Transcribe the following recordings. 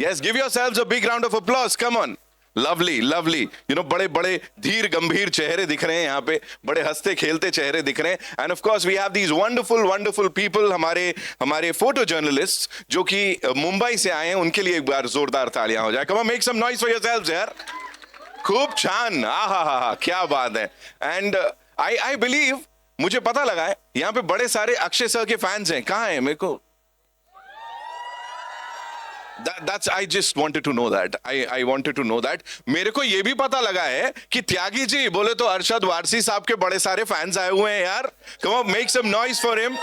Yes, give yourselves a big round of applause. Come on. Lovely lovely, you know, बड़े बड़े धीर गंभीर चेहरे दिख रहे हैं यहाँ पे, बड़े हंसते खेलते चेहरे दिख रहे हैं. And of course we have these wonderful wonderful people, हमारे फोटो जर्नलिस्ट जो कि मुंबई से आए हैं, उनके लिए एक बार जोरदार तालियां हो जाए. Come on, make some noise for yourselves यार. खूब छान, आहा, क्या बात है. एंड आई बिलीव, मुझे पता लगा है यहाँ पे बड़े सारे अक्षय सर के फैंस हैं. कहाँ हैं? मेरे को That's I just wanted to know that. I wanted to know that. मेरे को ये भी पता लगा है कि त्यागी जी बोले तो अरशद वारसी साहब के बड़े सारे फैंस आए हुए हैं यार. Come on, make some noise for him.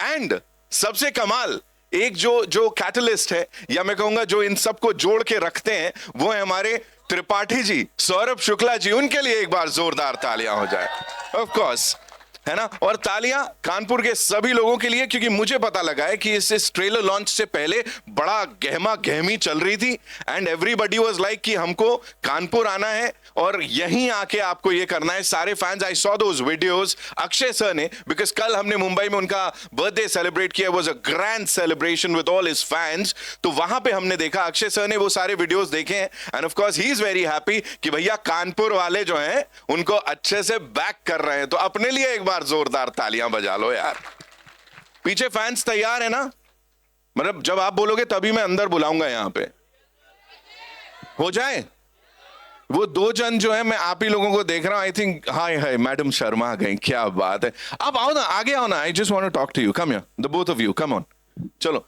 And सबसे कमाल, एक जो कैटलिस्ट है, या मैं कहूंगा जो इन सबको जोड़ के रखते हैं, वो है हमारे त्रिपाठी जी, सौरभ शुक्ला जी. उनके लिए एक बार जोरदार तालियां हो जाए. ऑफ कोर्स, है ना. और तालियां कानपुर के सभी लोगों के लिए, क्योंकि मुझे पता लगा है कि इस ट्रेलर लॉन्च से पहले बड़ा गहमा गहमी चल रही थी. एंड एवरीबडी वाज लाइक कि हमको कानपुर आना है और यहीं आके आपको ये करना है. सारे fans, I saw those videos. Akshay sir ने, बिकॉज कल हमने मुंबई में उनका बर्थडे सेलिब्रेट किया, was a grand celebration with all his fans. तो वहां पे हमने देखा, अक्षय सर ने वो सारे वीडियोस देखे हैं. And of course he is very happy कि भैया कानपुर वाले जो हैं उनको अच्छे से बैक कर रहे हैं. तो अपने लिए एक बार जोरदार तालियां बजा लो यार. पीछे फैंस तैयार है ना? मतलब जब आप बोलोगे तभी मैं अंदर बुलाऊंगा. यहां पे हो जाए. वो दो जन जो है, मैं आप ही लोगों को देख रहा हूं. I think, hi hi, madam Sharma आ गई. क्या बात है. अब आओ ना, आगे आओ ना. I just want to talk to you. Come here, the both of you, come on. चलो.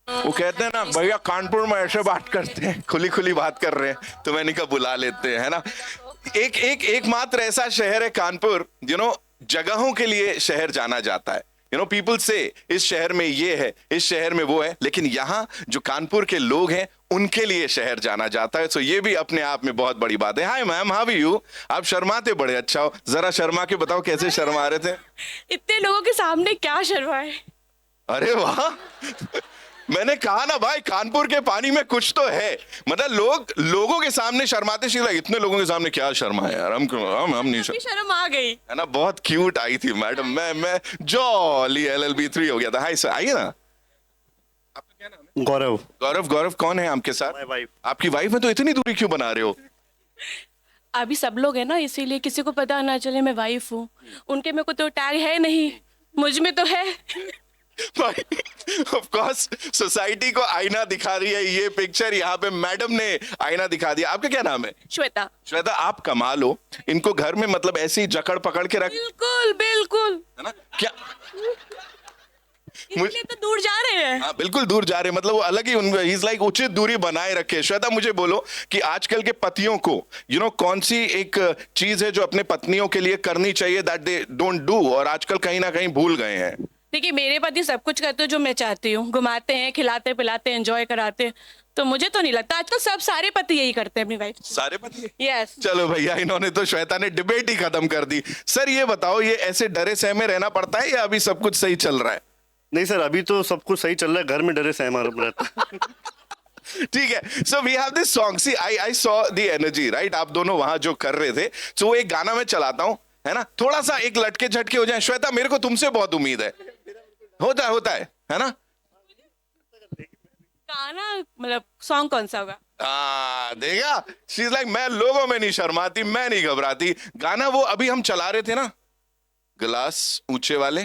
वो कहते हैं ना भैया, कानपुर में ऐसे बात करते हैं, खुली खुली बात कर रहे हैं, तो मैंने कहा बुला लेते हैं, है ना. एक मात्र ऐसा शहर है कानपुर, यू नो, जगहों के लिए शहर जाना जाता है. यू नो, पीपल से इस शहर में ये है, इस शहर में वो है, लेकिन यहाँ जो कानपुर के लोग हैं उनके लिए शहर जाना जाता है. तो ये भी अपने आप में बहुत बड़ी बात है. Hi ma'am, how are you? आप शर्माते बड़े अच्छा हो. जरा शर्मा के बताओ कैसे शर्मा रहे थे. इतने लोगों के सामने क्या शर्माए. अरे वाह. मैंने कहा ना भाई, कानपुर के पानी में कुछ तो है. मतलब लोगों के सामने शर्माते, शीला इतने लोगों के सामने क्या शर्मा यार. हम नहीं शर्म आ गई, है ना. बहुत क्यूट आई थी मैडम. मैं जॉली LLB 3 हो गया था. हाय सर, आइए ना. आपका क्या नाम है? गौरव. गौरव कौन है आपके साथ? वाइफ. आपकी वाइफ है, तो इतनी दूरी क्यों बना रहे हो? अभी सब लोग है ना, इसीलिए किसी को पता ना चले मैं वाइफ हूँ. उनके में को तो टैग है नहीं, मुझ में तो है. ऑफ कोर्स, सोसाइटी को आईना दिखा रही है ये पिक्चर. यहाँ पे मैडम ने आईना दिखा दिया. आपका क्या नाम है? श्वेता. श्वेता, आप कमाल हो. इनको घर में मतलब ऐसे ही जकड़ पकड़ के रख. बिल्कुल बिल्कुल, है ना. क्या इसलिए तो दूर जा रहे हैं. हाँ, बिल्कुल दूर जा रहे हैं. मतलब वो अलग ही इज लाइक उचित दूरी बनाए रखे. श्वेता, मुझे बोलो कि आजकल के पतियों को, यू नो, कौन सी एक चीज है जो अपने पत्नियों के लिए करनी चाहिए दैट दे डोंट डू, और आजकल कहीं ना कहीं भूल गए हैं. देखिए, मेरे पति सब कुछ करते हैं जो मैं चाहती हूँ. घुमाते हैं, खिलाते पिलाते, एंजॉय कराते हैं. तो मुझे तो नहीं लगता आजकल सब सारे पति यही करते हैं अपनी वाइफ. सारे पति? यस. चलो भैया, इन्होंने तो, श्वेता ने डिबेट ही खत्म कर दी. सर ये बताओ, ये ऐसे डरे सहमे रहना पड़ता है या अभी सब कुछ सही चल रहा है? नहीं सर, अभी तो सब कुछ सही चल रहा है. घर में डरे सहमा रहता. ठीक है. So we have this song. See, I saw the energy, right. आप दोनों वहां जो कर रहे थे, तो वो एक गाना मैं चलाता हूं, है ना. थोड़ा सा एक लटके झटके हो जाए. श्वेता, मेरे को तुमसे बहुत उम्मीद है. होता है ना. गाना मतलब सॉन्ग कौन सा होगा? देखा, शी इज लाइक, मैं लोगों में नहीं शर्माती, मैं नहीं घबराती. गाना वो अभी हम चला रहे थे ना, गिलास ऊंचे वाले.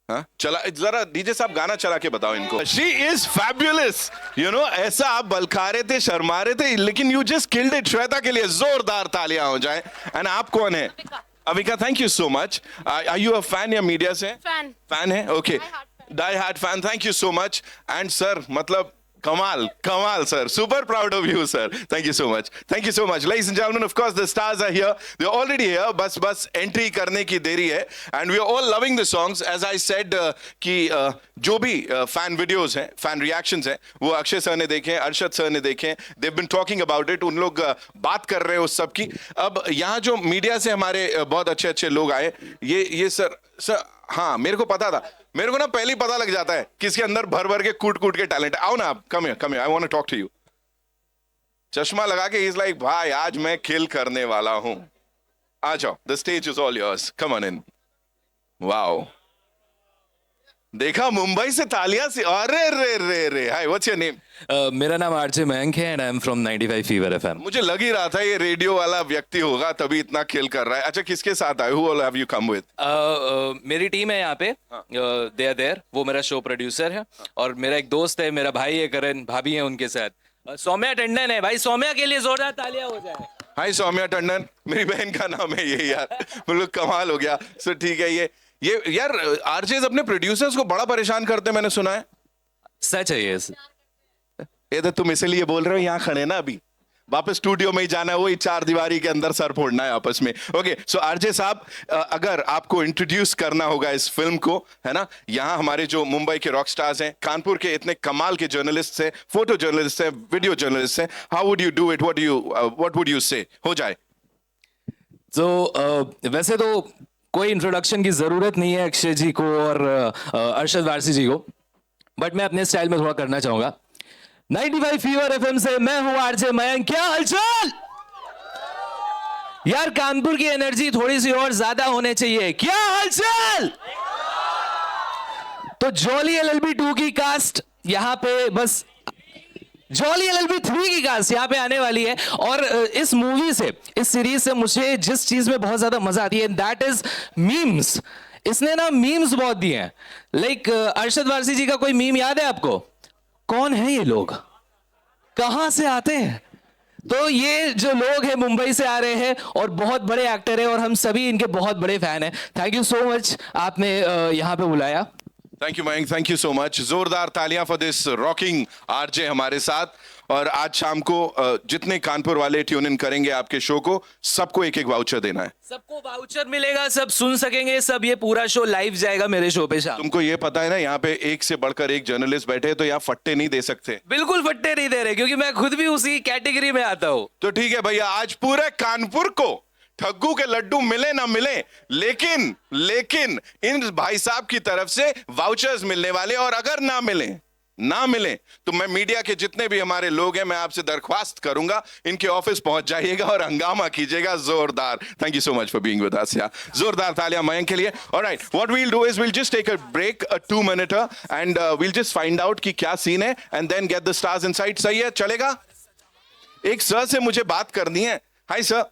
हाँ, चला जरा डीजे साहब, गाना चला के बताओ इनको. She is fabulous, you know. ऐसा आप बलखा रहे थे, शर्मा रहे थे, लेकिन you just killed it. Shweta के लिए जोरदार तालियां हो जाए. एंड आप कौन है? Avika, thank you so much. Are you a fan या मीडिया से? फैन है. Okay, die hard fan. Thank you so much. And sir, मतलब कमाल sir. Super proud of you, sir. Thank you so much. Thank you so much. Ladies and gentlemen, of course, the stars are here. They're already here. बस entry करने की देरी है. And we are all loving the songs. As I said, कि जो भी fan videos हैं, fan reactions हैं, वो अक्षय सर ने देखे, अरशद सर ने देखे. They've been talking about it. उन लोग बात कर रहे हैं उस सब की. अब यहाँ जो मीडिया से हमारे बहुत अच्छे लोग आए, ये सर, हाँ, मेरे को पता था. मेरे को ना पहले ही पता लग जाता है किसके अंदर भर के कूट के टैलेंट है. आओ ना आप, come here, I want to talk to you. चश्मा लगा के इज लाइक, भाई आज मैं खेल करने वाला हूं. आ जाओ, the stage is all yours. Come on in. Wow. देखा, मुंबई से तालियां से, अरे रे रे रे। हाय, व्हाट्स योर नेम? मेरा नाम आरजे मयंक है and I am from 95 fever FM. मुझे लग ही रहा था ये रेडियो वाला व्यक्ति होगा, तभी इतना खेल कर रहा है। अच्छा, किसके साथ आए? Who all have you come with? मेरी टीम है यहाँ पे, दे आर देयर, वो मेरा शो प्रोड्यूसर है और मेरा एक दोस्त है, मेरा भाई है करण, भाभी है उनके साथ, सौम्या टंडन है। भाई सौम्या के लिए जोरदार तालियां हो जाए। हाय सौम्या टंडन, मेरी बहन का नाम है ये यार, बिल्कुल कमाल हो गया। सो ठीक है, ये यार आरजेस अपने प्रोड्यूसर्स को बड़ा परेशान करते हैं, मैंने सुना है। सच है ये तो तुम इसीलिए बोल रहे हो, यहाँ खड़े ना, अभी वापस स्टूडियो में ही जाना है, वही चार दीवारी के अंदर सर फोड़ना है आपस में। ओके, सो आरजे साहब, अगर आपको इंट्रोड्यूस करना होगा इस फिल्म को, है ना, यहाँ हमारे जो मुंबई के रॉक स्टार्स हैं, कानपुर के इतने कमाल के जर्नलिस्ट हैं, फोटो जर्नलिस्ट हैं, वीडियो जर्नलिस्ट हैं, how would you do it? What would you से? हो जाए तो वैसे तो कोई इंट्रोडक्शन की जरूरत नहीं है अक्षय जी को और अरशद वारसी जी को, बट मैं अपने स्टाइल में थोड़ा करना चाहूंगा। 95 फीवर एफएम से मैं हूं आरजे मयंक। क्या हालचाल यार, कानपुर की एनर्जी थोड़ी सी और ज्यादा होने चाहिए। क्या हालचाल? तो जॉली LLB 2 की कास्ट यहाँ पे, बस जॉली LLB 3 की कास्ट यहाँ पे आने वाली है। और इस मूवी से, इस सीरीज से मुझे जिस चीज में बहुत ज्यादा मजा आती है, दैट इज मीम्स। इसने ना मीम्स बहुत दिए हैं। लाइक अरशद वारसी जी का कोई मीम याद है आपको? कौन है ये लोग, कहां से आते हैं? तो ये जो लोग हैं मुंबई से आ रहे हैं और बहुत बड़े एक्टर हैं और हम सभी इनके बहुत बड़े फैन हैं। थैंक यू सो मच, आपने यहाँ पे बुलाया। Thank you Mayank, thank you so much. जोरदार तालियां फॉर दिस रॉकिंग आरजे हमारे साथ। और आज शाम को जितने कानपुर वाले ट्यून इन करेंगे आपके शो को, सबको एक एक वाउचर देना है। सबको वाउचर मिलेगा, सब सुन सकेंगे, सब ये पूरा शो लाइव जाएगा मेरे शो पे शाम। तुमको ये पता है ना, यहाँ पे एक से बढ़कर एक जर्नलिस्ट बैठे हैं, तो यहाँ फट्टे नहीं दे सकते। बिल्कुल फट्टे नहीं दे रहे, क्योंकि मैं खुद भी उसी कैटेगरी में आता हूँ। तो ठीक है भैया, आज पूरे कानपुर को ठग्गू के लड्डू मिले ना मिले, लेकिन इन भाई साहब की तरफ से वाउचर्स मिलने वाले। और अगर ना मिले तो मैं मीडिया के जितने भी हमारे लोग हैं, मैं आपसे दरख्वास्त करूंगा, इनके ऑफिस पहुंच जाइएगा और हंगामा कीजिएगा जोरदार। Thank you so much for being with us. जोरदार तालियां मयंक के लिए। Alright, what we'll do is we'll just take a break, a 2 minute, and we'll just find out कि क्या सीन है, and then get the stars inside. सही है, चलेगा? एक सर से मुझे बात करनी है। हाय सर,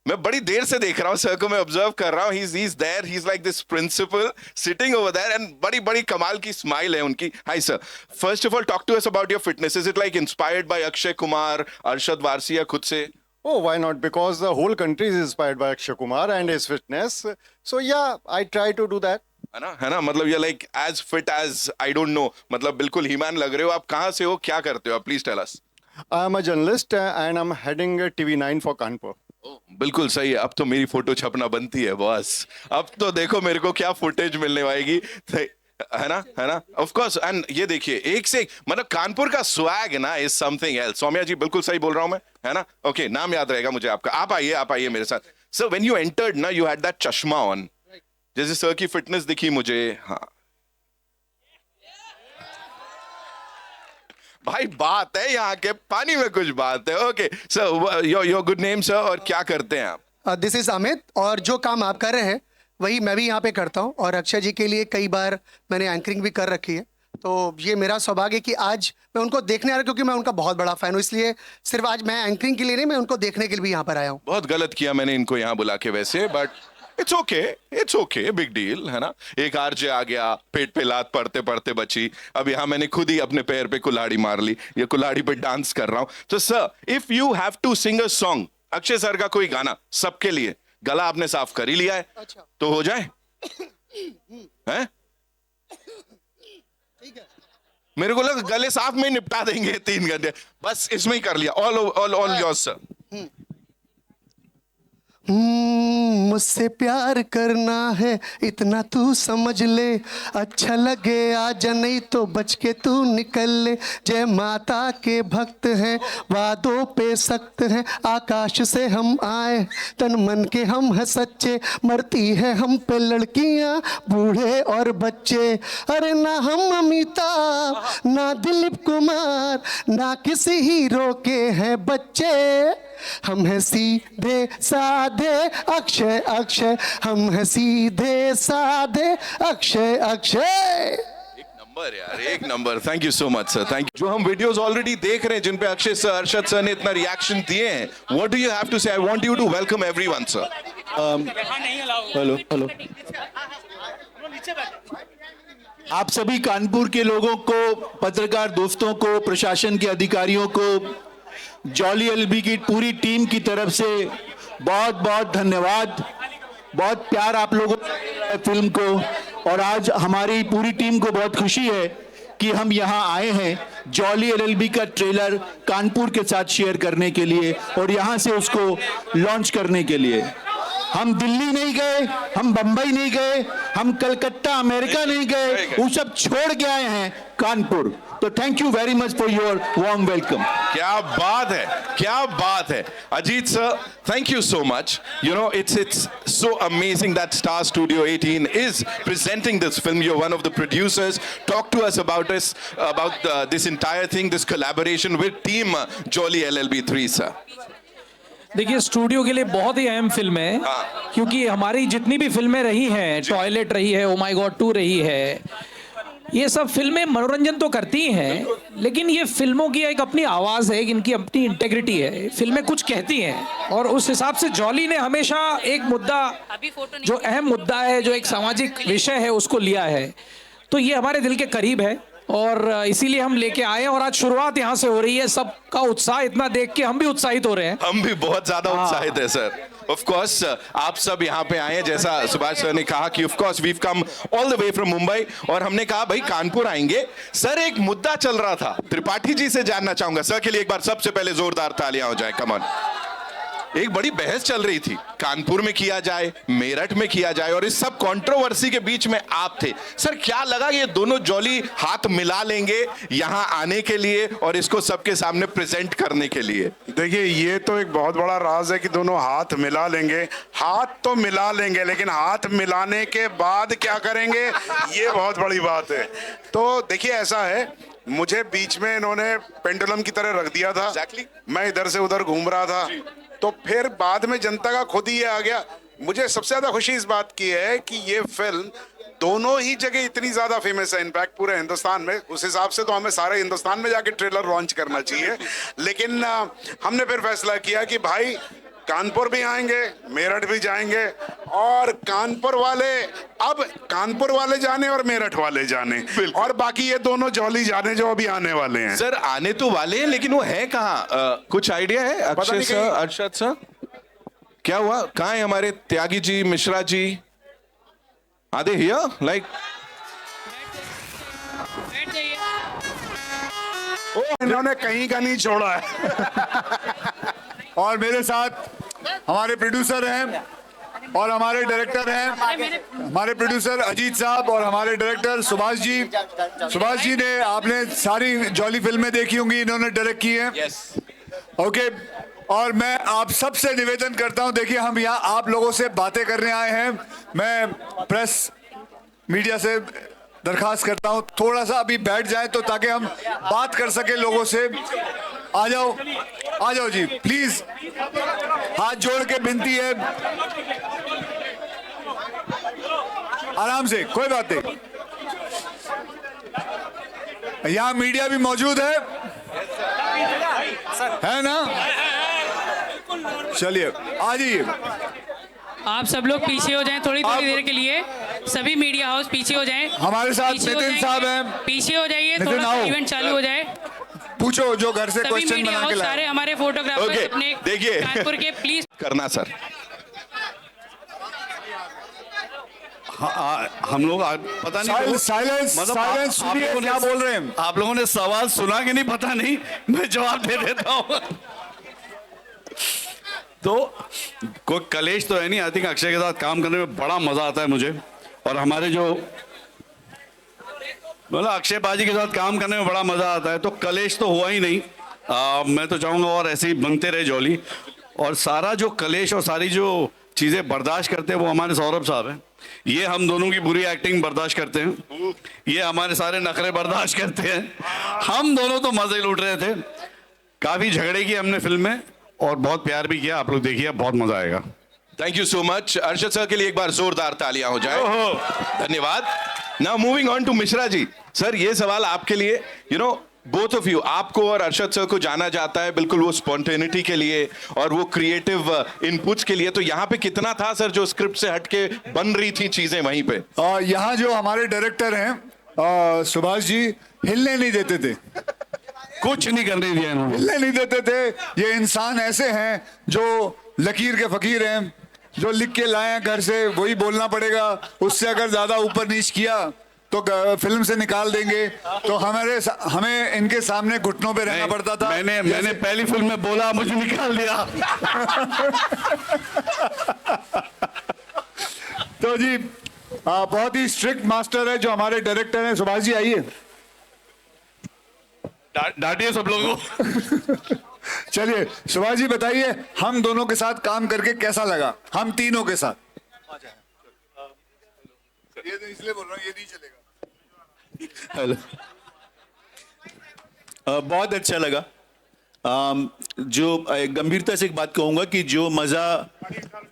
मैं बड़ी देर से देख रहा हूं सर को, मैं ऑब्जर्व कर रहा हूं। he's there, he's like this principal sitting over there, and बड़ी बड़ी कमाल की स्माइल है उनकी। Hi sir, first of all talk to us about your fitness. Is it like inspired by Akshay Kumar, Arshad Warsi, या खुद से? Oh, why not? Because the whole country is inspired by Akshay Kumar and his fitness. So yeah, I try to do that. है ना, मतलब ये like as fit as, I don't know, मतलब बिल्कुल He-Man लग रहे हो। आप कहाँ से हो, क्या करते हो आप? Please tell us. I am a journalist and I'm heading TV9 for Kanpur. बिल्कुल सही है। अब तो मेरी फोटो छपना बनती है बॉस। अब तो देखो मेरे को क्या फुटेज मिलने वाएगी, है ना ऑफ कोर्स। एंड ये देखिए, एक से एक, मतलब कानपुर का स्वैग ना इज समथिंग एल्स। सौम्या जी बिल्कुल सही बोल रहा हूं मैं, है ना? ओके, नाम याद रहेगा मुझे आपका। आप आइए मेरे साथ। सर, व्हेन यू एंटर्ड ना, यू हैड दैट चश्मा ऑन, जैसे सर की फिटनेस दिखी मुझे। हाँ भाई, बात है यहाँ के पानी में, कुछ बात है। Okay sir, your good name sir, और क्या करते हैं आप? दिस इज अमित, और जो काम आप कर रहे हैं वही मैं भी यहाँ पे करता हूँ। और अक्षय जी के लिए कई बार मैंने एंकरिंग भी कर रखी है, तो ये मेरा सौभाग्य है कि आज मैं उनको देखने आ रहा हूँ, क्योंकि मैं उनका बहुत बड़ा फैन हूँ। इसलिए सिर्फ आज मैं एंकरिंग के लिए नहीं, मैं उनको देखने के लिए भी यहाँ पर आया हूँ। बहुत गलत किया मैंने इनको यहाँ बुला के वैसे, but it's okay, big deal, है ना? एक आरजे आ गया, पेट पे लात पड़ते पड़ते बची। अब यहाँ मैंने खुद ही अपने पैर पे कुल्हाड़ी मार ली, ये कुल्हाड़ी पे डांस कर रहा हूँ। तो sir, if you have to sing a song, Akshay sir का कोई गाना सबके लिए, गला आपने साफ कर ही लिया है, अच्छा, तो हो जाए? हैं? ठीक है। मेरे को लगा गले साफ में निपटा देंगे 3 घंटे, बस इसमें ही कर लिया। All yours sir. मुझसे प्यार करना है इतना तू समझ ले, अच्छा लगे आजा नहीं तो बच के तू निकल ले। जय माता के भक्त हैं, वादों पे सख्त हैं, आकाश से हम आए, तन मन के हम हैं सच्चे, मरती है हम पे लड़कियां बूढ़े और बच्चे। अरे ना हम अमिताभ, ना दिलीप कुमार, ना किसी हीरो के हैं बच्चे, हम हैं सीधे साधे अक्षय, हम हैं सीधे साधे अक्षय। नंबर यार, एक number. Thank you so much sir, thank you. जो हम वीडियोस ऑलरेडी देख रहे हैं जिन पे अक्षय सर, अरशद सर ने इतना रिएक्शन दिए हैं, what do you have to say? I want you to welcome everyone sir. Hello hello, आप सभी कानपुर के लोगों को, पत्रकार दोस्तों को, प्रशासन के अधिकारियों को, जॉली एलएलबी की पूरी टीम की तरफ से बहुत बहुत धन्यवाद। बहुत प्यार आप लोगों ने फिल्म को, और आज हमारी पूरी टीम को बहुत खुशी है कि हम यहाँ आए हैं जॉली एलएलबी का ट्रेलर कानपुर के साथ शेयर करने के लिए और यहाँ से उसको लॉन्च करने के लिए। हम दिल्ली नहीं गए, हम बंबई नहीं गए, हम कलकत्ता अमेरिका नहीं गए, वो सब छोड़ के आए हैं कानपुर। तो thank you very much for your warm welcome. क्या बात है, क्या बात है। Ajit sir, thank you so much. You know, it's so amazing that Star Studio 18 is presenting this film. You're one of the producers. Talk to us about this entire thing, this collaboration with team Jolly LLB 3, sir. देखिए, studio के लिए बहुत ही अहम film है, क्योंकि हमारी जितनी भी फिल्में रही हैं, टॉयलेट रही है, ओ माय गॉड 2 रही है, ये सब फिल्में मनोरंजन तो करती हैं, लेकिन ये फिल्मों की एक अपनी आवाज़ है, इनकी अपनी इंटेग्रिटी है, फिल्में कुछ कहती हैं, और उस हिसाब से जॉली ने हमेशा एक मुद्दा, जो अहम मुद्दा है, जो एक सामाजिक विषय है, उसको लिया है। तो ये हमारे दिल के करीब है और इसीलिए हम लेके आए हैं, और आज शुरुआत यहाँ से हो रही है। सबका उत्साह इतना देख के हम भी उत्साहित हो रहे हैं। हम भी बहुत ज्यादा उत्साहित है सर। ऑफ कोर्स आप सब यहाँ पे आए हैं, जैसा सुभाष सर ने कहा कि of course weave come all the way from Mumbai, और हमने कहा भाई कानपुर आएंगे। सर, एक मुद्दा चल रहा था, त्रिपाठी जी से जानना चाहूंगा। सर के लिए एक बार सबसे पहले जोरदार तालियां हो जाए, कम ऑन। एक बड़ी बहस चल रही थी, कानपुर में किया जाए, मेरठ में किया जाए, और इस सब कंट्रोवर्सी के बीच में आप थे। सर, क्या लगा ये दोनों जॉली हाथ मिला लेंगे यहां आने के लिए और इसको सबके सामने प्रेजेंट करने के लिए? देखिए, ये तो एक बहुत बड़ा राज है कि दोनों हाथ मिला लेंगे। हाथ तो मिला लेंगे, लेकिन हाथ मिलाने के बाद क्या करेंगे, ये बहुत बड़ी बात है। तो देखिए, ऐसा है, मुझे बीच में इन्होंने पेंडुलम की तरह रख दिया था। Exactly. मैं इधर से उधर घूम रहा था, तो फिर बाद में जनता का खुद ही ये आ गया। मुझे सबसे ज्यादा खुशी इस बात की है कि ये फिल्म दोनों ही जगह इतनी ज्यादा फेमस है, इनफैक्ट पूरे हिंदुस्तान में। उस हिसाब से तो हमें सारे हिंदुस्तान में जाके ट्रेलर लॉन्च करना चाहिए। लेकिन हमने फिर फैसला किया कि भाई कानपुर भी आएंगे, मेरठ भी जाएंगे, और कानपुर वाले जाने और मेरठ वाले जाने, और बाकी ये दोनों जॉली जाने जो अभी आने वाले हैं। सर, आने तो वाले हैं, लेकिन वो है कहाँ? कुछ आइडिया है अक्षय सर, अरशद सर? क्या हुआ, कहाँ है हमारे Tyagi ji, Mishra ji? Are they here? Like इन्होंने कहीं का नहीं छोड़ा है। और मेरे साथ हमारे प्रोड्यूसर हैं और हमारे डायरेक्टर हैं, हमारे प्रोड्यूसर अजीत साहब और हमारे डायरेक्टर सुभाष जी। सुभाष जी ने, आपने सारी जॉली फिल्में देखी होंगी, इन्होंने डायरेक्ट की हैं। यस। ओके, और मैं आप सबसे निवेदन करता हूं, देखिए हम यहाँ आप लोगों से बातें करने आए हैं। मैं प्रेस मीडिया से दरखास्त करता हूं, थोड़ा सा अभी बैठ जाए तो ताकि हम बात कर सके लोगों से। आ जाओ जी, प्लीज, हाथ जोड़ के विनती है, आराम से, कोई बात नहीं। यहाँ मीडिया भी मौजूद है ना? चलिए, आ जाइए। आप सब लोग पीछे हो जाएं थोड़ी देर के लिए, सभी मीडिया हाउस पीछे हो जाएं। हमारे साथ पीछे हो नितिन साहब हैं, पीछे हो जाइए, नितिन थोड़ा आओ। इवेंट चालू हो जाए। पूछो जो घर से सभी क्वेश्चन मीडिया बना के हाउस, लाए। सारे हमारे फोटोग्राफर्स Okay, अपने देखिए। कानपुर के, प्लीज करना सर। हम लोग पता नहीं साइलेंस, मतलब साइलेंस, आप सुनिए लोगों ने क्या बोल रहे हैं। आप लोगों ने सवाल सुना कि नहीं पता नहीं, मैं जवाब दे देता हूँ। तो कोई कलेश तो है नहीं। आई थिंक अक्षय के साथ काम करने में बड़ा मजा आता है मुझे, और हमारे जो मतलब अक्षय बाजी के साथ काम करने में बड़ा मजा आता है। तो कलेश तो हुआ ही नहीं। मैं तो चाहूंगा और ऐसे ही बनते रहे जॉली, और सारा जो कलेश और सारी जो चीजें बर्दाश्त करते हैं वो हमारे सौरभ साहब हैं। ये हम दोनों की बुरी एक्टिंग बर्दाश्त करते हैं, ये हमारे सारे नखरे बर्दाश्त करते हैं। हम दोनों तो मजे लूट रहे थे। काफी झगड़े किए हमने फिल्म में और बहुत प्यार भी किया। आप लोग देखिए, बहुत मजा आएगा। Thank you so much. Arshad sir के लिए एक बार जोरदार तालियां हो जाए। धन्यवाद। Now moving on to Mishra ji sir, ये सवाल आपके लिए, you know both of you, आपको और अरशद सर को जाना जाता है बिल्कुल वो स्पॉन्टेनिटी के लिए और वो क्रिएटिव इनपुट्स के लिए, तो यहाँ पे कितना था सर जो स्क्रिप्ट से हटके बन रही थी चीजें वहीं पे? यहाँ जो हमारे डायरेक्टर हैं सुभाष जी, हिलने नहीं देते थे, कुछ नहीं करने दिया इन्होंने। हिलने नहीं देते थे। ये इंसान ऐसे हैं जो लकीर के फकीर हैं, जो लिख के लाए हैं घर से वही बोलना पड़ेगा, उससे अगर ज्यादा ऊपर नीच किया तो फिल्म से निकाल देंगे। तो हमें इनके सामने घुटनों पे रहना पड़ता था। मैंने पहली फिल्म में बोला, मुझे निकाल दिया। तो जी बहुत ही स्ट्रिक्ट मास्टर है जो हमारे डायरेक्टर हैं। सुभाष जी आइए, डांटिए सब लोगों को। चलिए सुभाष जी बताइए, हम दोनों के साथ काम करके कैसा लगा, हम तीनों के साथ? ये तो इसलिए बोल रहा हूँ, ये नहीं चलेगा। हेलो, बहुत अच्छा लगा। जो गंभीरता से एक बात कहूंगा कि जो मजा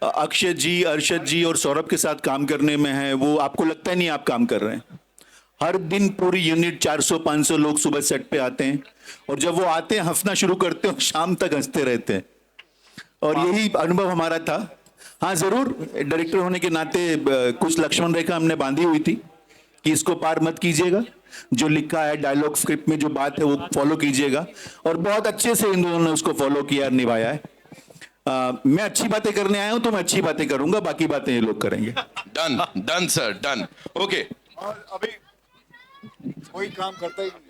अक्षय जी, अरशद जी और सौरभ के साथ काम करने में है, वो आपको लगता ही नहीं आप काम कर रहे हैं। हर दिन पूरी यूनिट 400-500 लोग सुबह सेट पे आते हैं और जब वो आते हैं हंसना शुरू करते हैं, शाम तक हंसते रहते हैं, और यही अनुभव हमारा था। हाँ जरूर, डायरेक्टर होने के नाते कुछ लक्ष्मण रेखा हमने बांधी हुई थी कि इसको पार मत कीजिएगा, जो लिखा है डायलॉग स्क्रिप्ट में जो बात है वो फॉलो कीजिएगा, और बहुत अच्छे से इन दोनों ने उसको फॉलो किया और निभाया है। मैं अच्छी बातें करने आया हूं तो मैं अच्छी बातें करूंगा, बाकी बातें ये लोग करेंगे। Done done sir, done. Okay, और अभी कोई काम करता ही नहीं।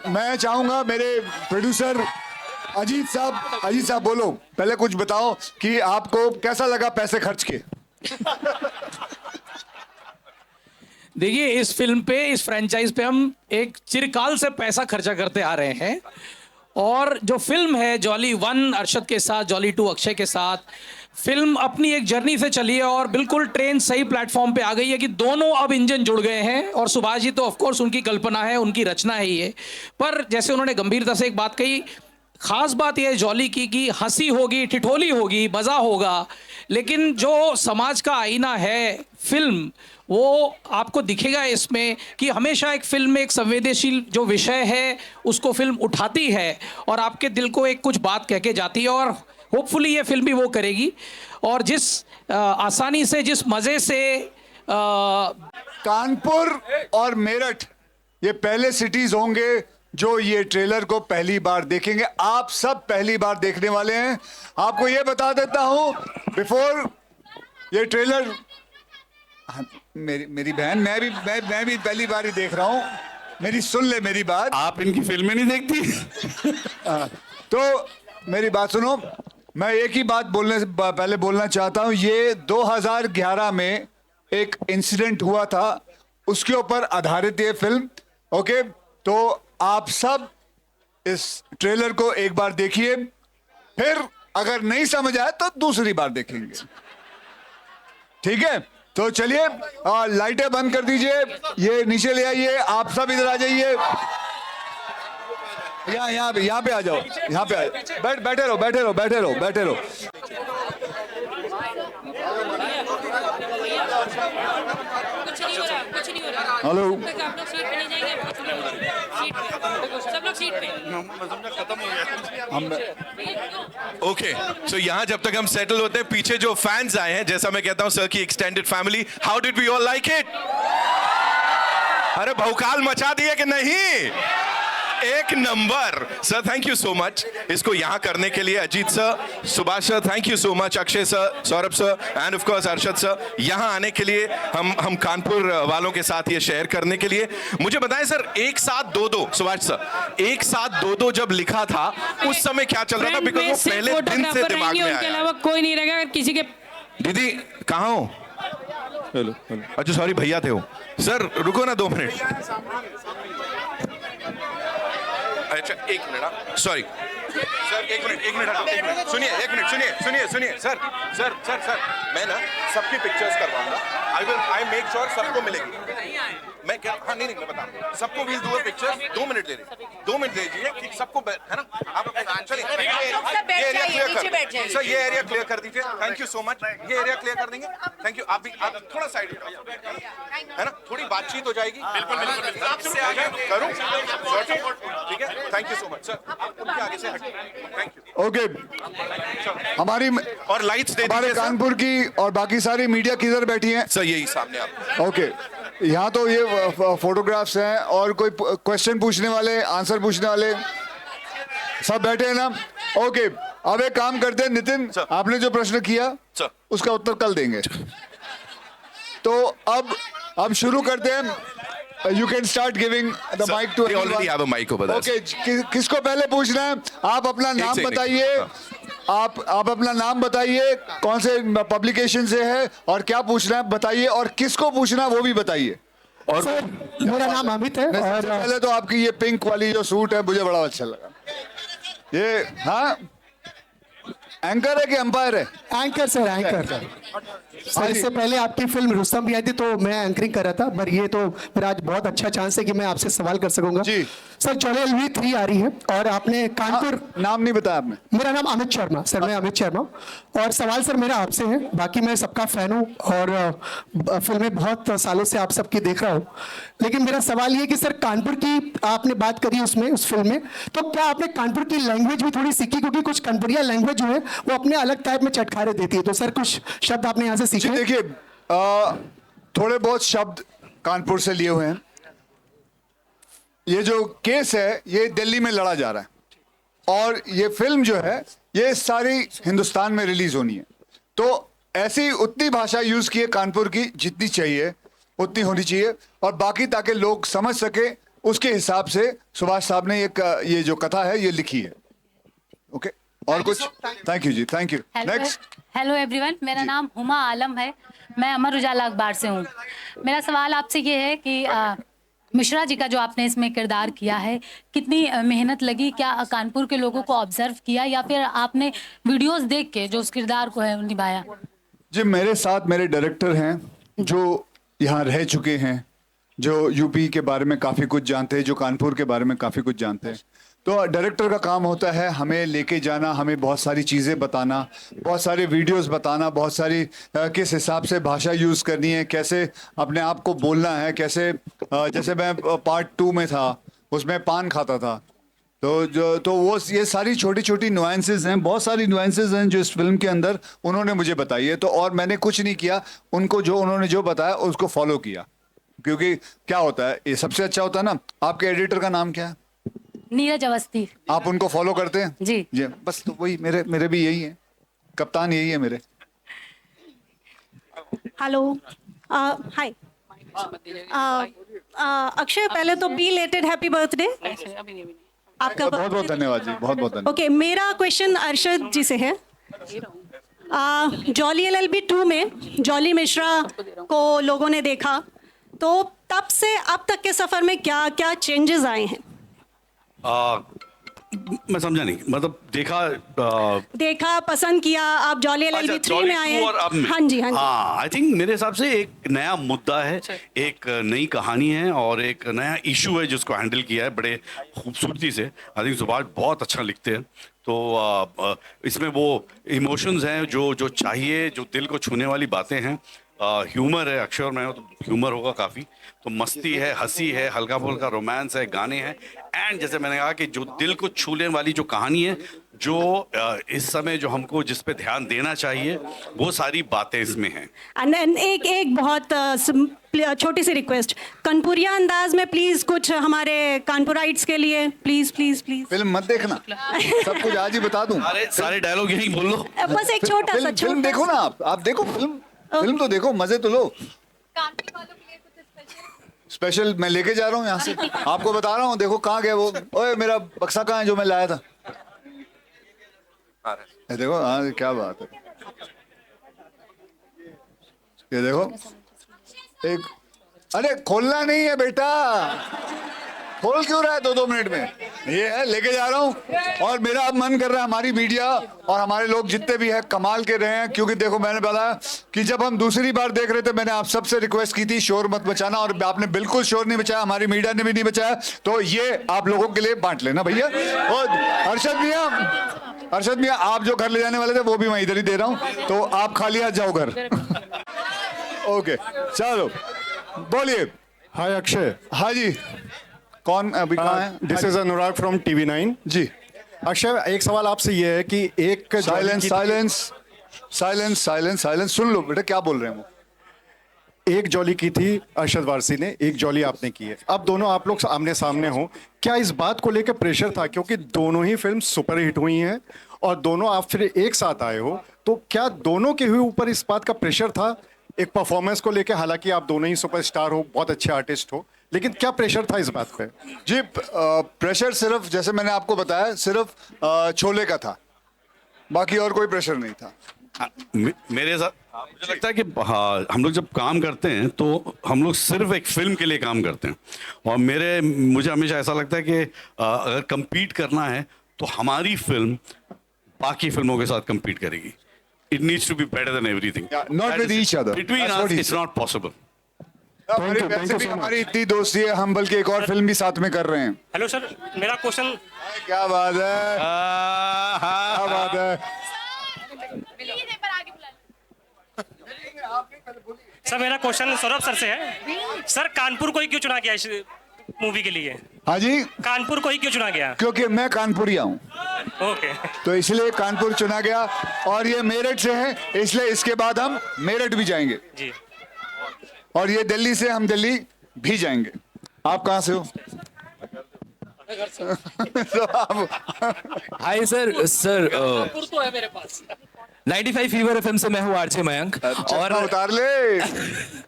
मैं चाहूंगा मेरे प्रोड्यूसर अजीत साहब बोलो, पहले कुछ बताओ कि आपको कैसा लगा पैसे खर्च के? देखिए, इस फिल्म पे, इस फ्रेंचाइज पे हम एक चिरकाल से पैसा खर्चा करते आ रहे हैं, और जो फिल्म है जॉली 1 अरशद के साथ, जॉली 2 अक्षय के साथ, फिल्म अपनी एक जर्नी से चली है और बिल्कुल ट्रेन सही प्लेटफॉर्म पे आ गई है कि दोनों अब इंजन जुड़ गए हैं। और सुभाष जी तो ऑफ कोर्स उनकी कल्पना है, उनकी रचना है ये, पर जैसे उन्होंने गंभीरता से एक बात कही, खास बात यह है जॉली की कि हंसी होगी, ठिठोली होगी, मजा होगा, लेकिन जो समाज का आईना है फिल्म, वो आपको दिखेगा इसमें कि हमेशा एक फिल्म में एक संवेदनशील जो विषय है उसको फिल्म उठाती है और आपके दिल को एक कुछ बात कह के जाती है, और होपफुली ये फिल्म भी वो करेगी। और जिस आसानी से, जिस मज़े से कानपुर और मेरठ ये पहले सिटीज होंगे जो ये ट्रेलर को पहली बार देखेंगे। आप सब पहली बार देखने वाले हैं। आपको ये बता देता हूं बिफोर ये ट्रेलर, मेरी बहन, मैं भी पहली बार ही देख रहा हूं, मेरी सुन ले मेरी बात। आप इनकी फिल्में नहीं देखती? तो मेरी बात सुनो, मैं एक ही बात बोलने से पहले बोलना चाहता हूं, ये 2011 में एक इंसिडेंट हुआ था, उसके ऊपर आधारित ये फिल्म। ओके, तो आप सब इस ट्रेलर को एक बार देखिए, फिर अगर नहीं समझ आए तो दूसरी बार देखेंगे, ठीक है? तो चलिए लाइटें बंद कर दीजिए, ये नीचे ले आइए, आप सब इधर आ जाइए, यहाँ पे आ जाओ, यहाँ पे आ जाओ, बैठे रहो। हेलो, सब लोग सीट पे। ओके, सो यहाँ जब तक हम सेटल होते हैं, पीछे जो फैंस आए हैं, जैसा मैं कहता हूं सर की extended family, how did we all like it? अरे भौकाल मचा दिए कि नहीं? एक number sir, thank you so much इसको यहाँ करने के लिए। Ajit sir, Subhash sir, thank you so much, Akshay sir, Saurabh sir, and of course Arshad sir, यहाँ आने के लिए, हम कानपुर वालों के साथ ये शेयर करने के लिए। मुझे बताएं सर, 1 7 2 2, सुभाष सर, 1 7 2 2 जब लिखा था उस समय क्या चल रहा था? बिकॉज वो पहले दिन से दिमाग में उनके अलावा कोई नहीं रहेगा। अगर किसी के दीदी कहाँ हो? हेलो, अच्छा सॉरी, भैया थे वो। सर रुको ना 2 मिनट। अच्छा 1 मिनट, सॉरी सर, 1 मिनट हटो, सुनिए, 1 मिनट सुनिए सर, मैं ना सबकी पिक्चर्स करवाऊंगा, आई मेक श्योर सबको मिलेगी। मैं क्या, हाँ नहीं मैं बताऊंगा सबको, will do a picture. 2 minute दे दीजिए कि सबको, है ना? आप चलिए, ये एरिया क्लियर कर सर, ये एरिया क्लियर कर दीजिए। थैंक यू सो मच, ये एरिया क्लियर कर देंगे। Thank you. आप थोड़ा साइड है ना, थोड़ी बातचीत हो जाएगी। बिल्कुल करूं, ठीक है, thank you so much sir, आप उनके आगे से हटिए, थैंक यू। ओके, हमारी और लाइट्स दे हमारे दीजिए सर। कानपुर की और बाकी सारी मीडिया किधर बैठी हैं? सर यही सामने आप। ओके, यहाँ तो ये फोटोग्राफ्स हैं और कोई क्वेश्चन पूछने वाले, आंसर पूछने वाले सब बैठे हैं ना? ओके, अब एक काम करते हैं नितिन, सर। आपने जो प्रश्न किया सर। उसका उत्तर कल देंगे। तो अब शुरू करते हैं। You can start giving the mic to already have a mic over there. Okay, किसको पहले पूछना है? आप अपना नाम सेकंड। बताइए। आप अपना नाम बताइए, कौन से पब्लिकेशन से है और क्या पूछना है बताइए, और किसको पूछना है वो भी बताइए। और सर मेरा नाम अमित है और पहले तो आपकी ये पिंक वाली जो सूट है मुझे बड़ा अच्छा लगा। ये हाँ, एंकर है कि एम्पायर है? Anchor sir, anchor sir. इससे पहले आपकी फिल्म रुस्तम भी आई थी तो मैं एंकरिंग कर रहा था, पर ये तो मेरा आज बहुत अच्छा चांस है कि मैं आपसे सवाल कर सकूंगा। जी सर, जॉली एलबी 3 आ रही है और आपने कानपुर। नाम नहीं बताया आपने? मेरा नाम अमित शर्मा सर, मैं अमित शर्मा। और सवाल सर मेरा आपसे है, बाकी मैं सबका फैन हूँ और फिल्में बहुत सालों से आप सबकी देख रहा हूँ, लेकिन मेरा सवाल ये कि सर कानपुर की आपने बात करी उसमें, उस फिल्म में, तो क्या आपने कानपुर की लैंग्वेज भी थोड़ी सीखी? क्योंकि कुछ कानपुरिया लैंग्वेज जो है वो अपने अलग टाइप में चटखारे देती है, तो सर कुछ शब्द आपने यहाँ से सीखे? देखिए, थोड़े बहुत शब्द कानपुर से लिए हुए हैं। ये जो केस है ये दिल्ली में लड़ा जा रहा है और ये फिल्म जो है ये सारी हिंदुस्तान में रिलीज होनी है, तो ऐसी उतनी भाषा यूज की है कानपुर की जितनी चाहिए उतनी होनी चाहिए, और बाकी ताकि लोग समझ सके उसके हिसाब से सुभाष साहब ने ये जो कथा है ये लिखी है। ओके, और कुछ? Thank you ji, thank you. Next. Hello everyone, मेरा नाम हुमा आलम है, मैं अमर उजाला अखबार से हूँ। मेरा सवाल आपसे ये है कि मिश्रा जी का जो आपने इसमें किरदार किया है, कितनी मेहनत लगी? क्या कानपुर के लोगों को ऑब्जर्व किया या फिर आपने वीडियोस देख के जो उस किरदार को है निभाया? जी, मेरे साथ मेरे डायरेक्टर हैं जो यहाँ रह चुके हैं, जो यूपी के बारे में काफ़ी कुछ जानते हैं, जो कानपुर के बारे में काफ़ी कुछ जानते हैं। तो डायरेक्टर का काम होता है हमें लेके जाना, हमें बहुत सारी चीज़ें बताना, बहुत सारे वीडियोस बताना, बहुत सारी किस हिसाब से भाषा यूज़ करनी है, कैसे अपने आप को बोलना है, कैसे जैसे मैं पार्ट 2 में था उसमें पान खाता था, तो वो ये सारी छोटी छोटी नुआंसेस हैं, बहुत सारी नुआंसेस हैं जो इस फिल्म के अंदर उन्होंने मुझे बताई है। तो और मैंने कुछ नहीं किया, उनको जो उन्होंने जो बताया उसको फॉलो किया, क्योंकि क्या होता है, ये सबसे अच्छा होता है ना। आपके एडिटर का नाम क्या है? नीरज अवस्थी। आप उनको फॉलो करते हैं? जी जी, बस तो वही मेरे भी यही है, कप्तान यही है मेरे। हेलो, हाय अक्षय, पहले तो बिलेटेड हैप्पी बर्थडे आपका। बहुत बहुत धन्यवाद जी, बहुत बहुत धन्यवाद। ओके, मेरा क्वेश्चन अरशद जी से है। जॉली एलएलबी 2 में जॉली मिश्रा को लोगों ने देखा, तो तब से अब तक के सफर में क्या क्या चेंजेस आए हैं? मैं समझा नहीं, मतलब देखा, पसंद किया, आप जॉली एलएलबी 3 में आए हैं। और अब में हाँ जी, हाँ जी। हाँ, आई थिंक मेरे हिसाब से एक नया मुद्दा है, एक नई कहानी है और एक नया इशू है जिसको हैंडल किया है बड़े खूबसूरती से। आई थिंक सुभाष बहुत अच्छा लिखते हैं, तो इसमें वो इमोशंस हैं जो चाहिए, जो दिल को छूने वाली बातें हैं। ह्यूमर है, अक्षर में हो तो ह्यूमर होगा काफ़ी, तो मस्ती है, हंसी है, हल्का फुल्का रोमांस है, गाने हैं, एंड जैसे मैंने कहा कि जो दिल को छूने वाली जो कहानी है, जो इस समय जो हमको जिस पे ध्यान देना चाहिए, वो सारी बातें इसमें हैं। एक बहुत छोटी सी रिक्वेस्ट, कानपुरिया अंदाज में प्लीज कुछ हमारे कानपुराइट्स के लिए, प्लीज प्लीज प्लीज। फिल्म मत देखना, सब कुछ आज ही बता दूं। सारे डायलॉग यही बोल लो, बस एक छोटा सा। फिल्म देखो ना, आप देखो फिल्म तो देखो, मजे तो लो। स्पेशल मैं लेके जा रहा हूँ यहाँ से, आपको बता रहा हूँ। देखो कहाँ गए वो, ओए मेरा बक्सा कहाँ है जो मैं लाया था? ये देखो, हाँ क्या बात है, ये देखो एक, अरे खोलना नहीं है बेटा, खोल क्यों रहा है 2-2 मिनट में? ये है, लेके जा रहा हूँ। और मेरा अब मन कर रहा है हमारी मीडिया और हमारे लोग जितने भी हैं कमाल के रहे हैं, क्योंकि देखो मैंने बताया कि जब हम दूसरी बार देख रहे थे मैंने आप सबसे रिक्वेस्ट की थी शोर मत मचाना, और आपने बिल्कुल शोर नहीं मचाया, हमारी मीडिया ने भी नहीं मचाया, तो ये आप लोगों के लिए बांट लेना भैया। और अरशद मियाँ आप जो घर ले जाने वाले थे वो भी मैं इधर ही दे रहा हूँ, तो आप खाली हाथ जाओ घर। ओके, चलो बोलिए। हाय अक्षय, हाँ जी, कौन अभी कहाँ है? This is Anurag from TV9 जी। अक्षय, एक सवाल आपसे ये है कि एक silence silence silence silence silence, सुन लो बेटा क्या बोल रहे हैं वो। एक जॉली की थी अरशद वारसी ने, एक जॉली आपने की है। अब दोनों आप लोग आमने सामने हो, क्या इस बात को लेकर प्रेशर था, क्योंकि दोनों ही फिल्म सुपरहिट हुई हैं और दोनों आप फिर एक साथ आए हो, तो क्या दोनों के हुए ऊपर इस बात का प्रेशर था एक परफॉर्मेंस को लेकर? हालांकि आप दोनों ही सुपरस्टार हो, बहुत अच्छे आर्टिस्ट हो, लेकिन क्या प्रेशर था इस बात पे? जी, प्रेशर सिर्फ जैसे मैंने आपको बताया सिर्फ शोले का था, बाकी और कोई प्रेशर नहीं था। मेरे साथ मुझे लगता है कि हाँ, हम लोग जब काम करते हैं तो हम लोग सिर्फ एक फिल्म के लिए काम करते हैं, और मुझे हमेशा ऐसा लगता है कि अगर compete करना है तो हमारी फिल्म बाकी फिल्मों के साथ compete करेगी. It needs to be better than everything. Not with each other. Between That's us, what he it's not possible. हमारी वैसे भी हमारी इतनी दोस्ती है, हम बल्कि एक और फिल्म भी साथ में कर रहे हैं। हेलो सर, मेरा क्वेश्चन। क्या बात है, क्या बात है। सर मेरा क्वेश्चन सौरभ सर से है। सर कानपुर को ही क्यों चुना गया इस मूवी के लिए? हाँ जी, कानपुर को ही क्यों चुना गया? क्योंकि मैं कानपुरिया हूँ, ओके, तो इसलिए कानपुर चुना गया, और ये मेरठ से है इसलिए इसके बाद हम मेरठ भी जाएंगे जी, और ये दिल्ली से हम दिल्ली भी जाएंगे। आप कहाँ से हो? हाय सर, सर तो है मेरे पास। 95 फीवर एफएम से मैं हूँ आरजे मयंक। और उतार ले,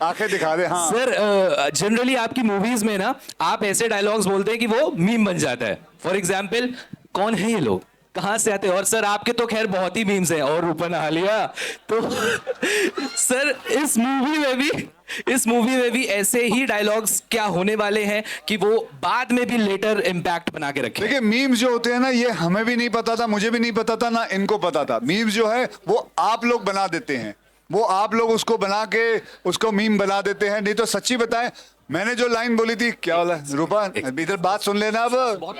आंखें दिखा दे। हाँ सर, जनरली आपकी मूवीज में ना आप ऐसे डायलॉग्स बोलते हैं कि वो मीम बन जाता है। फॉर एग्जाम्पल, कौन है ये लोग, कहाँ से आते हैं? और सर आपके तो खैर बहुत ही मीम्स हैं, और ऊपर नहा लिया। तो सर इस मूवी में भी ऐसे ही डायलॉग्स क्या होने वाले हैं कि वो बाद में भी लेटर इम्पैक्ट बना के रखें? देखिए, मीम्स जो होते हैं ना, ये हमें भी नहीं पता था, मुझे भी नहीं पता था, ना इनको पता था। मीम्स जो है वो आप लोग बना देते हैं, वो आप लोग उसको बना के उसको मीम बना देते हैं। नहीं तो सच्ची बताएं, मैंने जो लाइन बोली थी, क्या बोला रूपा, इधर बात सुन लेना, अब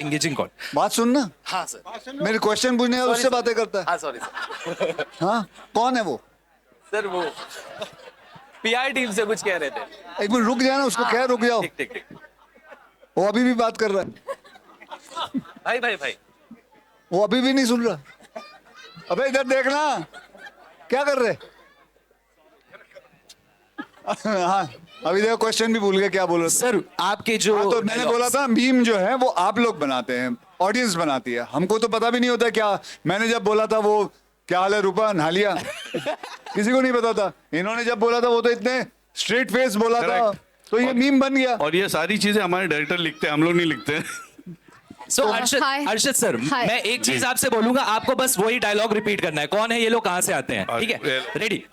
एंगेजिंग कॉल, बात सुनना। हाँ सर, मेरे क्वेश्चन पूछने और उससे बातें करता है। हाँ सॉरी सर। हाँ, कौन है वो? सर वो पीआर टीम से कुछ कह रहे थे। एक मिनट रुक जाना, उसको कह रुक जाओ। ठीक। वो अभी भी बात कर रहा है। भाई वो अभी भी नहीं सुन रहा। अबे इधर देखना, क्या कर रहे? हाँ, अभी देखो क्वेश्चन भी भूल गए, क्या बोल रहे सर आपके जो। हाँ, तो मैंने बोला था मीम जो है वो आप लोग बनाते हैं, ऑडियंस बनाती है, हमको तो पता भी नहीं होता। क्या मैंने जब बोला था वो क्या हाल है रूपा, नहा लिया, किसी को नहीं पता था। इन्होंने जब बोला था वो तो इतने स्ट्रेट फेस बोला था, तो ये मीम बन गया। और ये सारी चीजें हमारे डायरेक्टर लिखते हैं, हम लोग नहीं लिखते। सो अर्शद सर, मैं एक चीज आपसे बोलूंगा, आपको बस वही डायलॉग रिपीट करना है। कौन है ये लोग, कहां से आते हैं? ठीक है,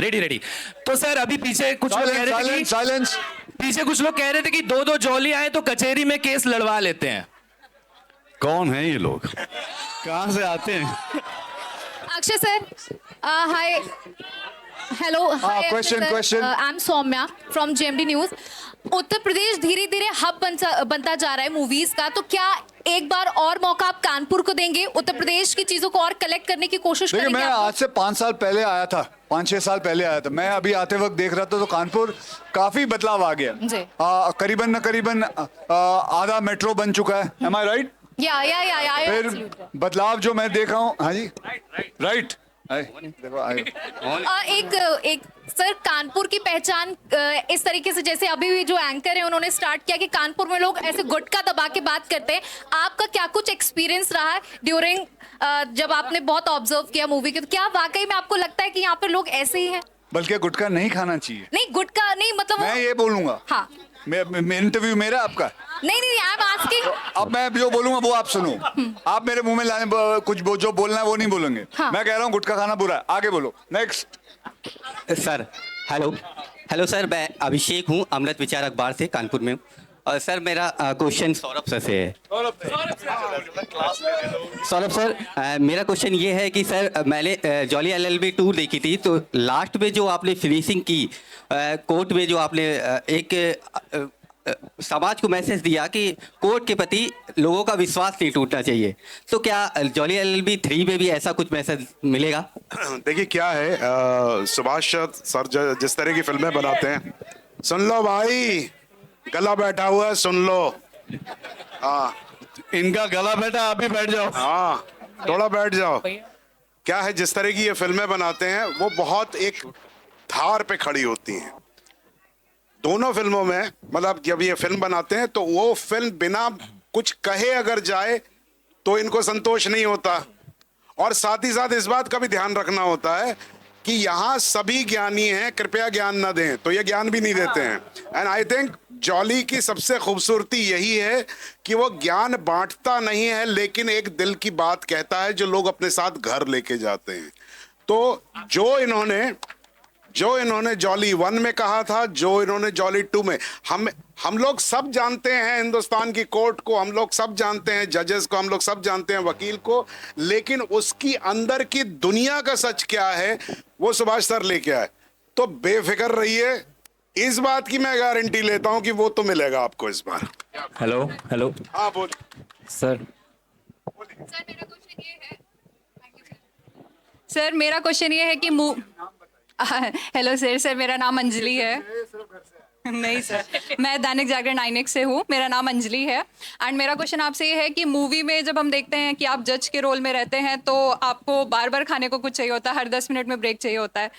रेडी। तो सर अभी पीछे कुछ लोग कह रहे थे कि साइलेंस, पीछे कुछ लोग कह रहे थे कि दो जॉली आए तो कचहरी में केस लड़वा लेते हैं। कौन है ये लोग, कहां से आते हैं? Akshay sir, hi, hello, question. I am Saumya from JMD news. Uttar Pradesh धीरे धीरे हब बनता जा रहा है मूवीज का, तो क्या एक बार और मौका आप कानपुर को देंगे? उत्तर प्रदेश की चीजों को और कलेक्ट करने की कोशिश करेंगे? मैं आज से 5 साल पहले आया था, 5-6 साल पहले आया था। मैं अभी आते वक्त देख रहा था तो कानपुर काफी बदलाव आ गया। करीबन आधा मेट्रो बन चुका है। एम आई राइट? या फिर बदलाव जो मैं देख रहा हूँ, हाँ जी, राइट। एक सर, कानपुर की पहचान इस तरीके से, जैसे अभी भी जो एंकर है उन्होंने स्टार्ट किया कि कानपुर में लोग ऐसे गुटखा दबा के बात करते हैं। आपका क्या कुछ एक्सपीरियंस रहा है ड्यूरिंग, जब आपने बहुत ऑब्जर्व किया मूवी के, तो क्या वाकई में आपको लगता है कि यहाँ पे लोग ऐसे ही हैं? बल्कि गुटखा नहीं खाना चाहिए। नहीं, गुटखा नहीं, मतलब मैं ये बोलूंगा। हाँ, इंटरव्यू मेरा आपका नहीं, आई एम आस्किंग। अब मैं जो बोलूंगा वो आप सुनो। आप मेरे मुंह में लाने कुछ जो बोलना है वो नहीं बोलेंगे। हाँ। मैं कह रहा हूँ गुटखा खाना बुरा है, आगे बोलो। नेक्स्ट सर, हेलो सर, मैं अभिषेक हूँ, अमृत विचार अखबार से, कानपुर में हूँ। और सर मेरा क्वेश्चन सौरभ सर से है। सौरभ सर, मेरा क्वेश्चन ये है कि सर मैंने जॉली LLB 2 देखी थी, तो लास्ट में जो आपने फिनिशिंग की, कोर्ट में जो आपने एक समाज को मैसेज दिया कि कोर्ट के प्रति लोगों का विश्वास नहीं टूटना चाहिए, तो क्या जॉली LLB 3 में भी ऐसा कुछ मैसेज मिलेगा? देखिए क्या है, सुभाष सर जिस तरह की फिल्में बनाते हैं सुन लो भाई, गला बैठा हुआ है, सुन लो। हाँ, इनका गला बैठा, आप भी बैठ जाओ। हाँ, थोड़ा बैठ जाओ। क्या है, जिस तरह की ये फिल्में बनाते हैं वो बहुत एक धार पे खड़ी होती हैं। दोनों फिल्मों में मतलब जब ये फिल्म बनाते हैं तो वो फिल्म बिना कुछ कहे अगर जाए तो इनको संतोष नहीं होता, और साथ ही साथ इस बात का भी ध्यान रखना होता है कि यहाँ सभी ज्ञानी हैं, कृपया ज्ञान न दें, तो ये ज्ञान भी नहीं देते हैं। एंड आई थिंक जॉली की सबसे खूबसूरती यही है कि वो ज्ञान बांटता नहीं है, लेकिन एक दिल की बात कहता है जो लोग अपने साथ घर लेके जाते हैं। तो जो इन्होंने जॉली 1 में कहा था, जो इन्होंने जॉली 2 में, हम लोग सब जानते हैं हिंदुस्तान की कोर्ट को, हम लोग सब जानते हैं जजेस को, हम लोग सब जानते हैं वकील को, लेकिन उसकी अंदर की दुनिया का सच क्या है वो सुभाष सर लेके आए। तो बेफिक्र रहिए, इस बात की मैं गारंटी लेता हूं कि वो तो मिलेगा आपको इस बार। Hello hello. हाँ बोल सर। सर मेरा क्वेश्चन ये है कि हेलो सर मेरा नाम अंजलि है। नहीं सर, मैं दैनिक जागरण 9X से हूँ, मेरा नाम अंजलि है। एंड मेरा क्वेश्चन आपसे ये है कि मूवी में जब हम देखते हैं कि आप जज के रोल में रहते हैं तो आपको बार बार खाने को कुछ चाहिए होता है, हर 10 मिनट में ब्रेक चाहिए होता है,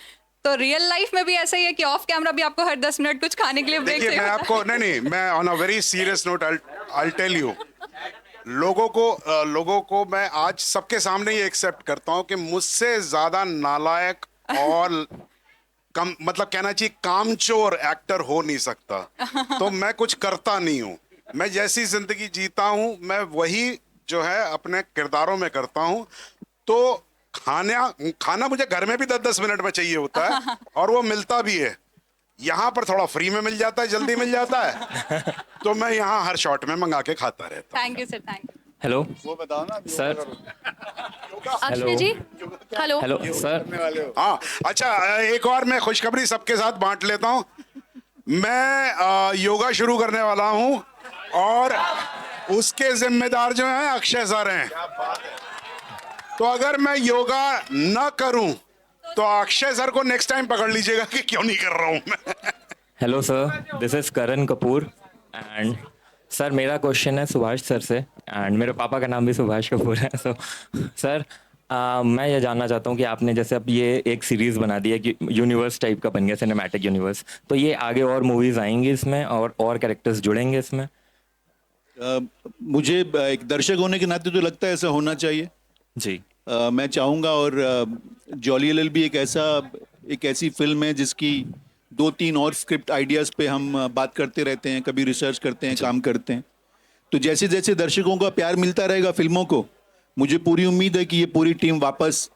तो रियल लाइफ में भी ऐसा ही है कि ऑफ कैमरा भी आपको हर 10 मिनट कुछ खाने के लिए ब्रेक चाहिए? मैं आपको नहीं, मैं on a very serious note I tell you, लोगों को मैं आज सबके सामने ये एक्सेप्ट करता हूँ कि मुझसे ज्यादा नालायक और कम मतलब कहना चाहिए कामचोर एक्टर हो नहीं सकता। तो मैं कुछ करता नहीं हूँ, मैं जैसी जिंदगी जीता हूँ मैं वही जो है अपने किरदारों में करता हूँ। तो खाना मुझे घर में भी 10-10 मिनट में चाहिए होता है और वो मिलता भी है। यहाँ पर थोड़ा फ्री में मिल जाता है, जल्दी मिल जाता है, तो मैं यहाँ हर शॉट में मंगा के खाता रहता हूँ। Thank you sir, thank you. Hello. वो बताओ ना सर। अक्षय जी, हेलो। Hello sir. हाँ अच्छा, एक और मैं खुशखबरी सबके साथ बांट लेता हूँ। मैं योगा शुरू करने वाला हूँ और उसके जिम्मेदार जो हैं अक्षय सर हैं। तो अगर मैं योगा न करूं तो अक्षय सर को नेक्स्ट टाइम पकड़ लीजिएगा कि क्यों नहीं कर रहा हूं मैं। Hello sir, this is Karan Kapoor and sir मेरा क्वेश्चन है सुभाष सर से, एंड मेरे पापा का नाम भी सुभाष कपूर है। सो सर मैं ये जानना चाहता हूँ कि आपने जैसे अब ये एक सीरीज़ बना दी है कि यूनिवर्स टाइप का बन गया, सिनेमैटिक यूनिवर्स, तो ये आगे और मूवीज़ आएंगी इसमें और कैरेक्टर्स जुड़ेंगे इसमें? मुझे एक दर्शक होने के नाते तो लगता है ऐसा होना चाहिए जी। मैं चाहूँगा, और जॉली एलएलबी एक ऐसी फिल्म है जिसकी 2-3 और स्क्रिप्ट आइडियाज़ पे हम बात करते रहते हैं, कभी रिसर्च करते हैं, काम करते हैं। तो जैसे जैसे दर्शकों का प्यार मिलता रहेगा फिल्मों को, मुझे पूरी उम्मीद है कि ये पूरी टीम वापस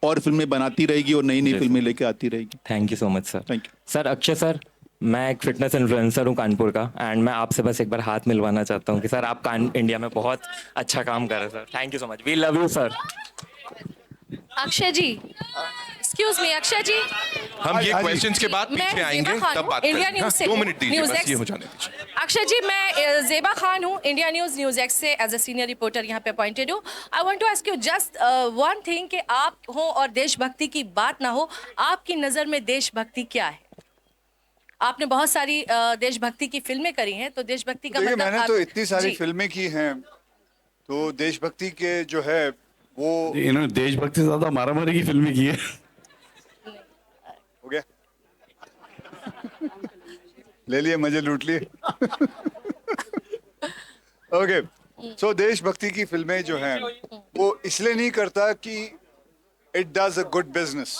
और फिल्में बनाती रहेगी और नई नई फिल्में लेके आती रहेगी। Thank you so much sir. Thank you sir. Akshay sir, मैं एक फिटनेस इन्फ्लुएंसर हूँ कानपुर का, एंड मैं आपसे बस एक बार हाथ मिलवाना चाहता हूँ कि सर आप इंडिया में बहुत अच्छा काम कर रहे हैं sir. Thank you so much, we love you sir. Akshay ji, excuse me Akshay ji, हम ये क्वेश्चंस के बाद पीछे आएंगे तब बात इंडिया करेंगे। न्यूज़ से 2 मिनट दीजिए बस, ये हो जाने न्यूज़ दीजिए। अक्षय जी, मैं ज़ेबा खान हूँ, इंडिया न्यूज़ एक्स से एज अ सीनियर रिपोर्टर यहाँ पे अपॉइंटेड हूँ। I want to ask you just one thing कि आप हो और देशभक्ति की बात ना हो, आपकी नज़र में देशभक्ति क्या है? आपने बहुत सारी देशभक्ति की फिल्में करी हैं, तो देशभक्ति का मतलब मैंने तो इतनी सारी फिल्में की हैं, तो देशभक्ति के जो है वो इन्होंने देशभक्ति से ज्यादा मारामारी की फिल्में की है। हो गया ले लिए, मजे लूट लिए। ओके, सो देशभक्ति की फिल्में जो हैं वो इसलिए नहीं करता कि it does a good business.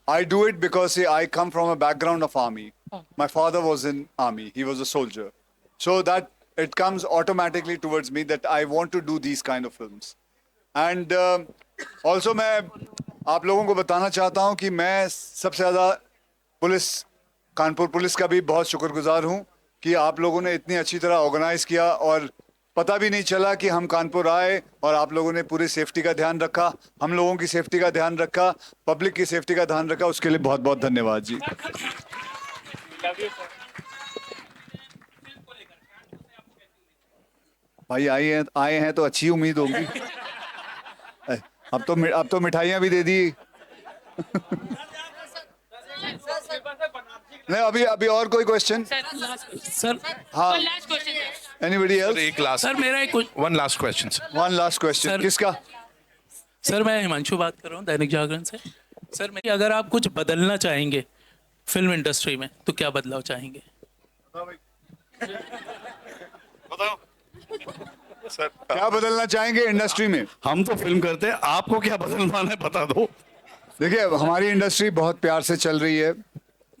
I do it because I come from a background of army. My father was in army. He was a soldier. So that it comes automatically towards me that I want to do these kind of films. And also मैं आप लोगों को बताना चाहता हूँ कि मैं सबसे ज़्यादा कानपुर पुलिस का भी बहुत शुक्रगुजार हूँ कि आप लोगों ने इतनी अच्छी तरह ऑर्गेनाइज किया और पता भी नहीं चला कि हम कानपुर आए और आप लोगों ने पूरी सेफ्टी का ध्यान रखा, हम लोगों की सेफ्टी का ध्यान रखा, पब्लिक की सेफ्टी का ध्यान रखा, उसके लिए बहुत बहुत धन्यवाद जी। भाई आए हैं तो अच्छी उम्मीद होगी। अब तो मिठाइयाँ भी दे दी। नहीं, अभी अभी और कोई क्वेश्चन? सर हाँ, लास्ट क्वेश्चन एनीबडी एल्स? एक लास्ट सर मेरा एक one last question one last question किसका? सर मैं हिमांशु बात कर रहा हूँ दैनिक जागरण से। सर मैं अगर आप कुछ बदलना चाहेंगे फिल्म इंडस्ट्री में तो क्या बदलाव चाहेंगे? बताओ सर, क्या बदलना चाहेंगे इंडस्ट्री में? हम तो फिल्म करते हैं, आपको क्या बदलना है बता दो। देखिए, हमारी इंडस्ट्री बहुत प्यार से चल रही है।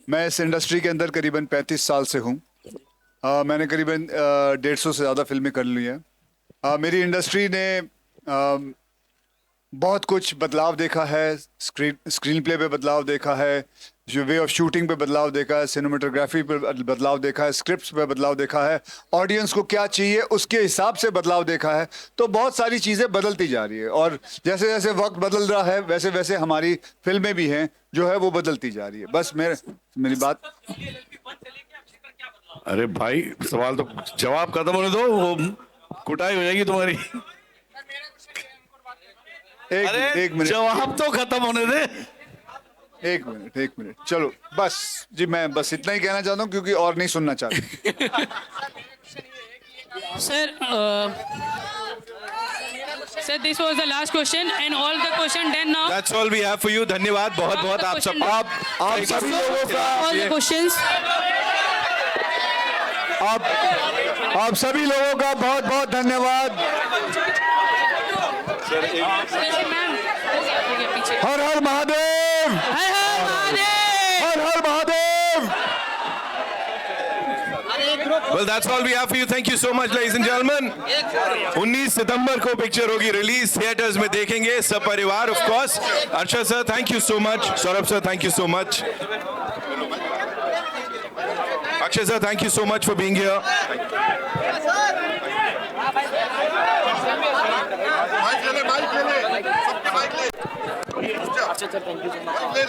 मैं इस इंडस्ट्री के अंदर करीबन 35 साल से हूँ। मैंने करीबन 150 से ज़्यादा फिल्में कर ली हैं। मेरी इंडस्ट्री ने बहुत कुछ बदलाव देखा है। स्क्रीन प्ले पे बदलाव देखा है, जो वे ऑफ शूटिंग पे बदलाव देखा है, सिनेमेटोग्राफी पे बदलाव देखा है, स्क्रिप्ट्स पे बदलाव देखा है, ऑडियंस को क्या चाहिए उसके हिसाब से बदलाव देखा है। तो बहुत सारी चीज़ें बदलती जा रही है और जैसे जैसे वक्त बदल रहा है वैसे वैसे हमारी फिल्में भी हैं जो है वो बदलती जा रही है। बस मेरी बात। अरे भाई सवाल तो जवाब खत्म होने दो, वो कुटाई हो जाएगी तुम्हारी। एक मिनट, जवाब तो खत्म होने दे। एक मिनट चलो बस जी, मैं बस इतना ही कहना चाहता हूँ क्योंकि और नहीं सुनना चाहता। Sir this was the last question and all the question done now. That's all we have for you. धन्यवाद बहुत बहुत आप सब। आप सभी लोगों का ऑल द क्वेश्चंस। आप सभी लोगों का बहुत बहुत धन्यवाद। हर हर महादेव, हर हर महादेव, हर हर Mahadev. Well, that's all we have for you. Thank you so much, ladies and gentlemen. 19 सितंबर को पिक्चर होगी रिलीज, थिएटर्स में देखेंगे सब परिवार, of course. Arshad sir thank you so much, Saurabh sir thank you so much, Akshay sir thank you so much for being here. ले